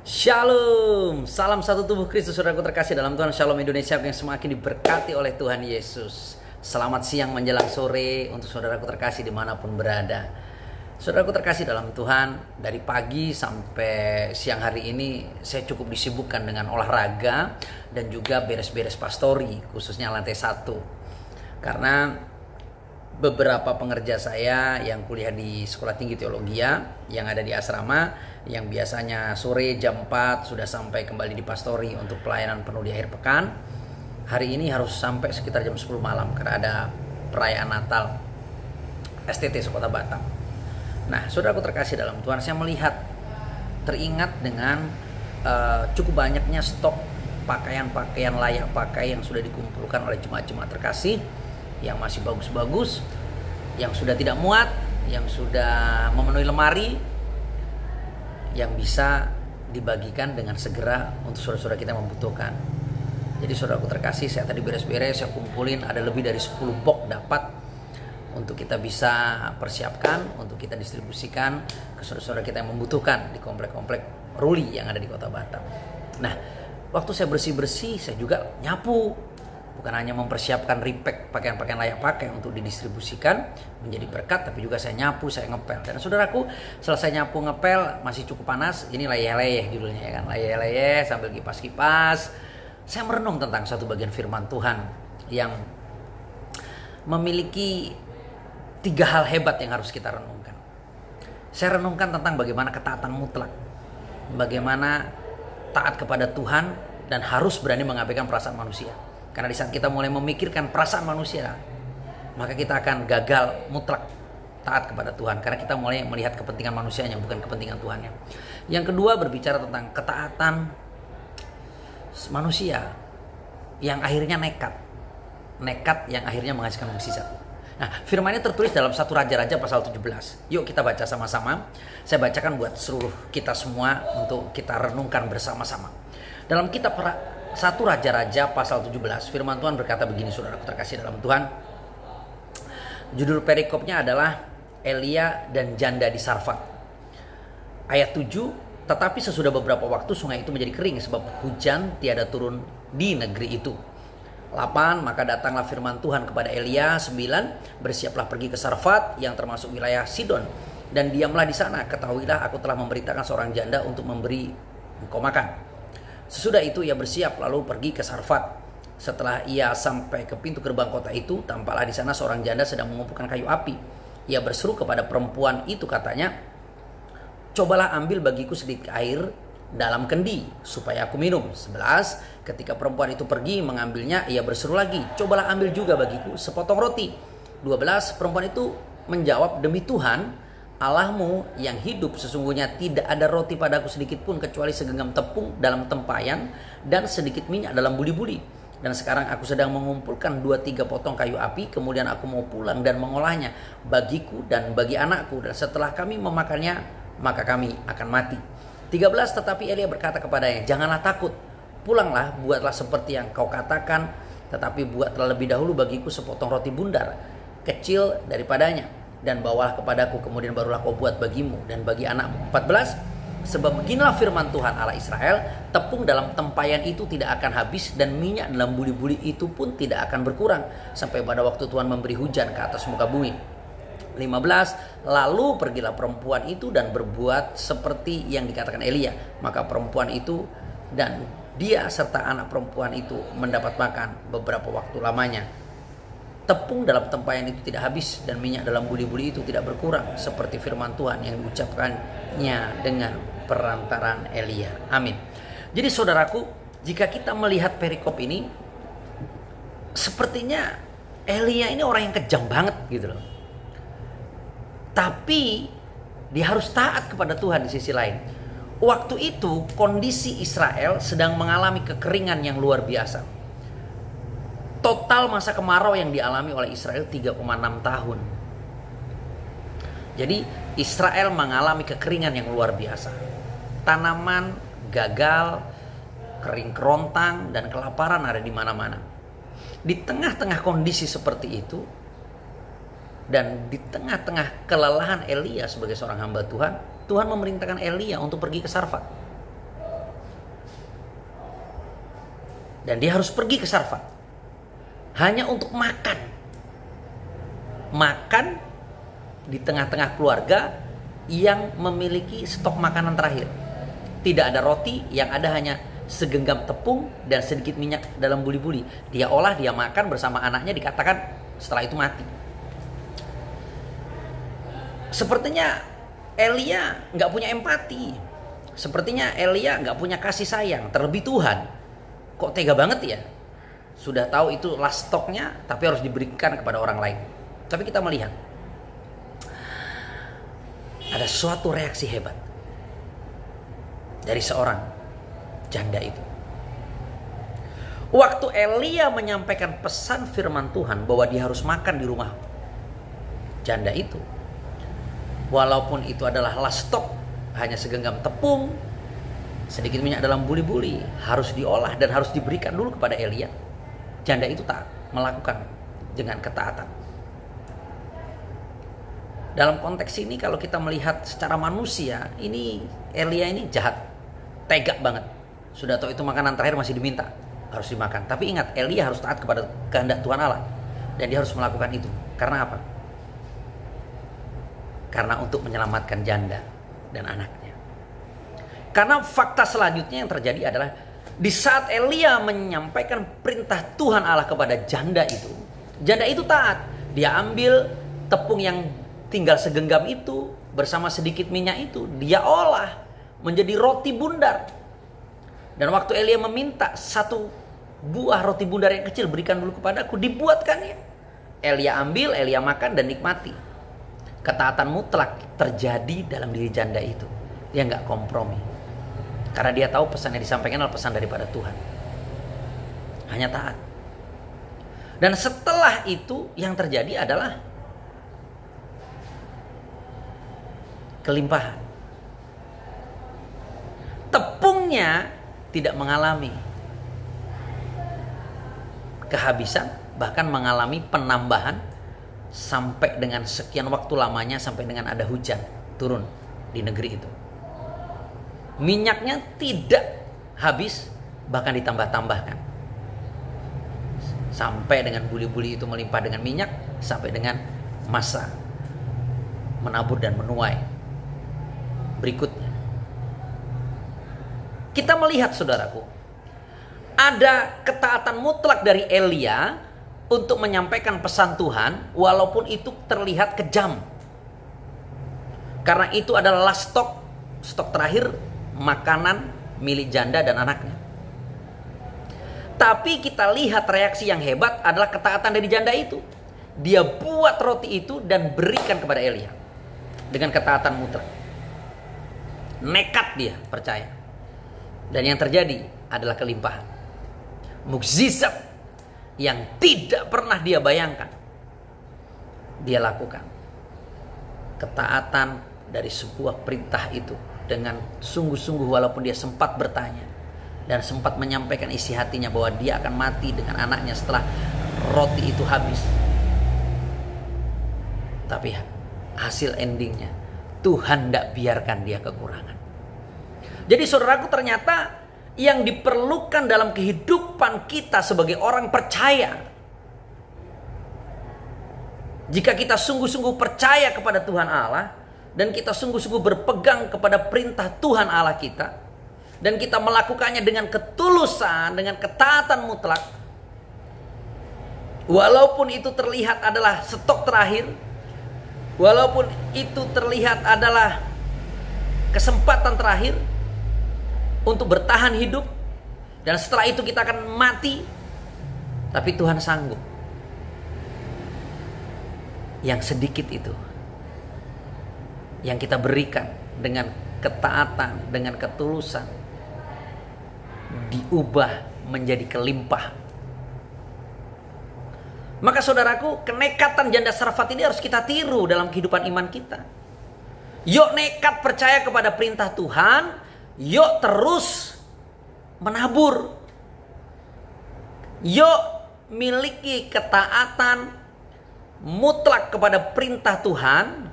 Shalom, salam satu tubuh Kristus, saudaraku terkasih dalam Tuhan. Shalom Indonesia yang semakin diberkati oleh Tuhan Yesus. Selamat siang menjelang sore untuk saudaraku terkasih dimanapun berada. Saudaraku terkasih dalam Tuhan, dari pagi sampai siang hari ini saya cukup disibukkan dengan olahraga dan juga beres-beres pastori, khususnya lantai 1. Karena beberapa pengerja saya yang kuliah di Sekolah Tinggi Teologi yang ada di asrama, yang biasanya sore jam 4 sudah sampai kembali di pastori untuk pelayanan penuh di akhir pekan, hari ini harus sampai sekitar jam 10 malam karena ada perayaan Natal STT Sekota Batam. Nah, saudaraku terkasih dalam Tuhan, saya melihat teringat dengan cukup banyaknya stok pakaian-pakaian layak pakai yang sudah dikumpulkan oleh jemaat-jemaat terkasih, yang masih bagus-bagus, yang sudah tidak muat, yang sudah memenuhi lemari, yang bisa dibagikan dengan segera untuk saudara-saudara kita yang membutuhkan. Jadi saudaraku terkasih, saya tadi beres-beres, saya kumpulin ada lebih dari 10 box dapat untuk kita bisa persiapkan, untuk kita distribusikan ke saudara-saudara kita yang membutuhkan di komplek-komplek Ruli yang ada di Kota Batam. Nah, waktu saya bersih-bersih, saya juga nyapu. Bukan hanya mempersiapkan repack pakaian-pakaian layak pakai untuk didistribusikan menjadi berkat, tapi juga saya nyapu, saya ngepel. Dan saudaraku, selesai nyapu ngepel masih cukup panas. Ini leyeh-leyeh judulnya ya kan, leyeh-leyeh sambil kipas-kipas. Saya merenung tentang satu bagian firman Tuhan yang memiliki 3 hal hebat yang harus kita renungkan. Saya renungkan tentang bagaimana ketaatan mutlak, bagaimana taat kepada Tuhan dan harus berani mengabaikan perasaan manusia. Karena di saat kita mulai memikirkan perasaan manusia, maka kita akan gagal mutlak taat kepada Tuhan. Karena kita mulai melihat kepentingan manusianya, bukan kepentingan Tuhannya. Yang kedua, berbicara tentang ketaatan manusia yang akhirnya nekat yang akhirnya menghasilkan mukjizat. Nah, firman-Nya tertulis dalam 1 Raja-Raja pasal 17. Yuk kita baca sama-sama. Saya bacakan buat seluruh kita semua untuk kita renungkan bersama-sama. Dalam kitab 1 Raja-Raja pasal 17, firman Tuhan berkata begini, saudaraku terkasih dalam Tuhan. Judul perikopnya adalah Elia dan janda di Sarfat. Ayat 7, tetapi sesudah beberapa waktu sungai itu menjadi kering sebab hujan tiada turun di negeri itu. 8, maka datanglah firman Tuhan kepada Elia. 9, bersiaplah pergi ke Sarfat yang termasuk wilayah Sidon, dan diamlah di sana. Ketahuilah aku telah memberitakan seorang janda untuk memberi engkau makan. Sesudah itu ia bersiap lalu pergi ke Sarfat. Setelah ia sampai ke pintu gerbang kota itu, tampaklah di sana seorang janda sedang mengumpulkan kayu api. Ia berseru kepada perempuan itu, katanya, cobalah ambil bagiku sedikit air dalam kendi supaya aku minum. 11, ketika perempuan itu pergi mengambilnya, ia berseru lagi, cobalah ambil juga bagiku sepotong roti. 12, perempuan itu menjawab, demi Tuhan Allahmu yang hidup, sesungguhnya tidak ada roti padaku sedikit pun kecuali segenggam tepung dalam tempayan dan sedikit minyak dalam buli-buli. Dan sekarang aku sedang mengumpulkan 2-3 potong kayu api, kemudian aku mau pulang dan mengolahnya bagiku dan bagi anakku, dan setelah kami memakannya maka kami akan mati. 13, tetapi Elia berkata kepadanya, janganlah takut, pulanglah, buatlah seperti yang kau katakan, tetapi buatlah lebih dahulu bagiku sepotong roti bundar kecil daripadanya, dan bawalah kepadaku, kemudian barulah kau buat bagimu dan bagi anakmu. 14, sebab beginilah firman Tuhan Allah Israel, tepung dalam tempayan itu tidak akan habis, dan minyak dalam buli-buli itu pun tidak akan berkurang, sampai pada waktu Tuhan memberi hujan ke atas muka bumi. 15, lalu pergilah perempuan itu dan berbuat seperti yang dikatakan Elia. Maka perempuan itu dan dia serta anak perempuan itu mendapat makan beberapa waktu lamanya. Tepung dalam tempayan itu tidak habis, dan minyak dalam buli-buli itu tidak berkurang, seperti firman Tuhan yang diucapkannya dengan perantaraan Elia. Amin. Jadi saudaraku, jika kita melihat perikop ini, sepertinya Elia ini orang yang kejam banget gitu loh. Tapi dia harus taat kepada Tuhan di sisi lain. Waktu itu kondisi Israel sedang mengalami kekeringan yang luar biasa. Total masa kemarau yang dialami oleh Israel 3,6 tahun. Jadi Israel mengalami kekeringan yang luar biasa. Tanaman gagal, kering kerontang, dan kelaparan ada di mana-mana. Di tengah-tengah kondisi seperti itu, dan di tengah-tengah kelelahan Elia sebagai seorang hamba Tuhan, Tuhan memerintahkan Elia untuk pergi ke Sarfat. Dan dia harus pergi ke Sarfat hanya untuk makan. Makan di tengah-tengah keluarga yang memiliki stok makanan terakhir. Tidak ada roti, yang ada hanya segenggam tepung dan sedikit minyak dalam buli-buli. Dia olah, dia makan bersama anaknya, dikatakan setelah itu mati. Sepertinya Elia nggak punya empati. Sepertinya Elia nggak punya kasih sayang. Terlebih Tuhan, kok tega banget ya? Sudah tahu itu last stoknya, tapi harus diberikan kepada orang lain. Tapi kita melihat ada suatu reaksi hebat dari seorang janda itu. Waktu Elia menyampaikan pesan firman Tuhan bahwa dia harus makan di rumah janda itu, walaupun itu adalah last stock, hanya segenggam tepung, sedikit minyak dalam buli-buli, harus diolah dan harus diberikan dulu kepada Elia. Janda itu tak melakukan dengan ketaatan. Dalam konteks ini kalau kita melihat secara manusia, ini Elia ini jahat, tega banget. Sudah tahu itu makanan terakhir masih diminta, harus dimakan. Tapi ingat, Elia harus taat kepada kehendak Tuhan Allah, dan dia harus melakukan itu. Karena apa? Karena untuk menyelamatkan janda dan anaknya. Karena fakta selanjutnya yang terjadi adalah di saat Elia menyampaikan perintah Tuhan Allah kepada janda itu taat. Dia ambil tepung yang tinggal segenggam itu bersama sedikit minyak itu, dia olah menjadi roti bundar. Dan waktu Elia meminta satu buah roti bundar yang kecil, berikan dulu kepadaku, dibuatkannya. Elia ambil, Elia makan dan nikmati. Ketaatan mutlak terjadi dalam diri janda itu. Dia nggak kompromi. Karena dia tahu pesan yang disampaikan adalah pesan daripada Tuhan. Hanya taat. Dan setelah itu yang terjadi adalah kelimpahan. Tepungnya tidak mengalami kehabisan, bahkan mengalami penambahan sampai dengan sekian waktu lamanya, sampai dengan ada hujan turun di negeri itu. Minyaknya tidak habis, bahkan ditambah-tambahkan. Sampai dengan buli-buli itu melimpah dengan minyak, sampai dengan masa menabur dan menuai berikutnya. Kita melihat, saudaraku, ada ketaatan mutlak dari Elia untuk menyampaikan pesan Tuhan, walaupun itu terlihat kejam. Karena itu adalah last stok terakhir makanan milik janda dan anaknya. Tapi kita lihat reaksi yang hebat adalah ketaatan dari janda itu. Dia buat roti itu dan berikan kepada Elia dengan ketaatan mutlak. Nekat dia percaya. Dan yang terjadi adalah kelimpahan. Mukjizat yang tidak pernah dia bayangkan, dia lakukan. Ketaatan dari sebuah perintah itu dengan sungguh-sungguh, walaupun dia sempat bertanya dan sempat menyampaikan isi hatinya bahwa dia akan mati dengan anaknya setelah roti itu habis. Tapi hasil endingnya, Tuhan tidak biarkan dia kekurangan. Jadi saudaraku, ternyata yang diperlukan dalam kehidupan kita sebagai orang percaya, jika kita sungguh-sungguh percaya kepada Tuhan Allah, dan kita sungguh-sungguh berpegang kepada perintah Tuhan Allah kita, dan kita melakukannya dengan ketulusan, dengan ketaatan mutlak, walaupun itu terlihat adalah stok terakhir, walaupun itu terlihat adalah kesempatan terakhir untuk bertahan hidup, dan setelah itu kita akan mati, tapi Tuhan sanggup. Yang sedikit itu yang kita berikan dengan ketaatan, dengan ketulusan, diubah menjadi kelimpahan. Maka saudaraku, kenekatan janda Sarfat ini harus kita tiru dalam kehidupan iman kita. Yuk nekat percaya kepada perintah Tuhan, yuk terus menabur, yuk miliki ketaatan mutlak kepada perintah Tuhan,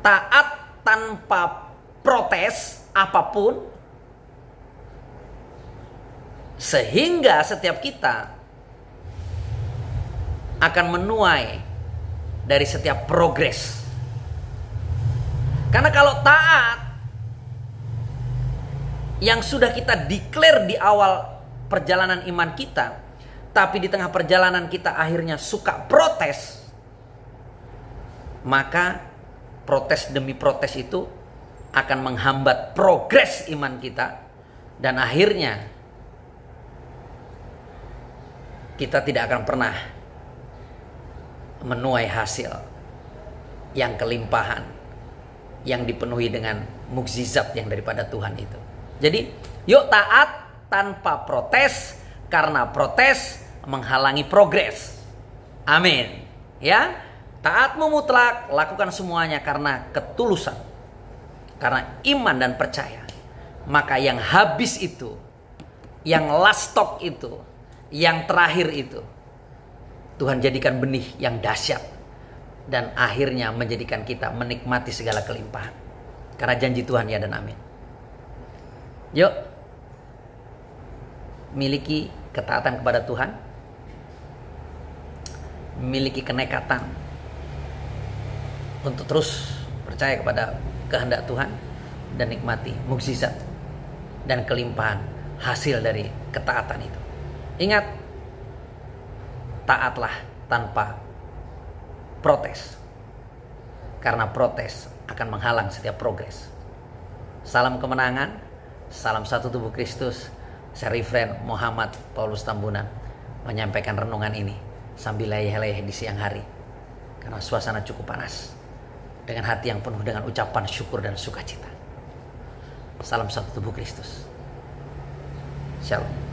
taat tanpa protes apapun, Sehingga setiap kita akan menuai dari setiap progres. Karena kalau taat yang sudah kita declare di awal perjalanan iman kita, tapi di tengah perjalanan kita akhirnya suka protes, maka protes demi protes itu akan menghambat progres iman kita, dan akhirnya kita tidak akan pernah menuai hasil yang kelimpahan, yang dipenuhi dengan mukjizat yang daripada Tuhan itu. Jadi yuk taat tanpa protes, karena protes menghalangi progres. Amin. Ya, taatmu mutlak, lakukan semuanya karena ketulusan, karena iman dan percaya. Maka yang habis itu, yang last stock itu, yang terakhir itu, Tuhan jadikan benih yang dahsyat, dan akhirnya menjadikan kita menikmati segala kelimpahan. Karena janji Tuhan ya dan amin. Yuk, miliki ketaatan kepada Tuhan, miliki kenekatan untuk terus percaya kepada kehendak Tuhan, dan nikmati mukjizat dan kelimpahan hasil dari ketaatan itu. Ingat, taatlah tanpa protes, karena protes akan menghalang setiap progres. Salam kemenangan, salam satu tubuh Kristus. Saya Reverend Muhammad Paulus Tambunan menyampaikan renungan ini sambil leyeh-leyeh di siang hari, karena suasana cukup panas, dengan hati yang penuh dengan ucapan syukur dan sukacita. Salam satu tubuh Kristus. Shalom.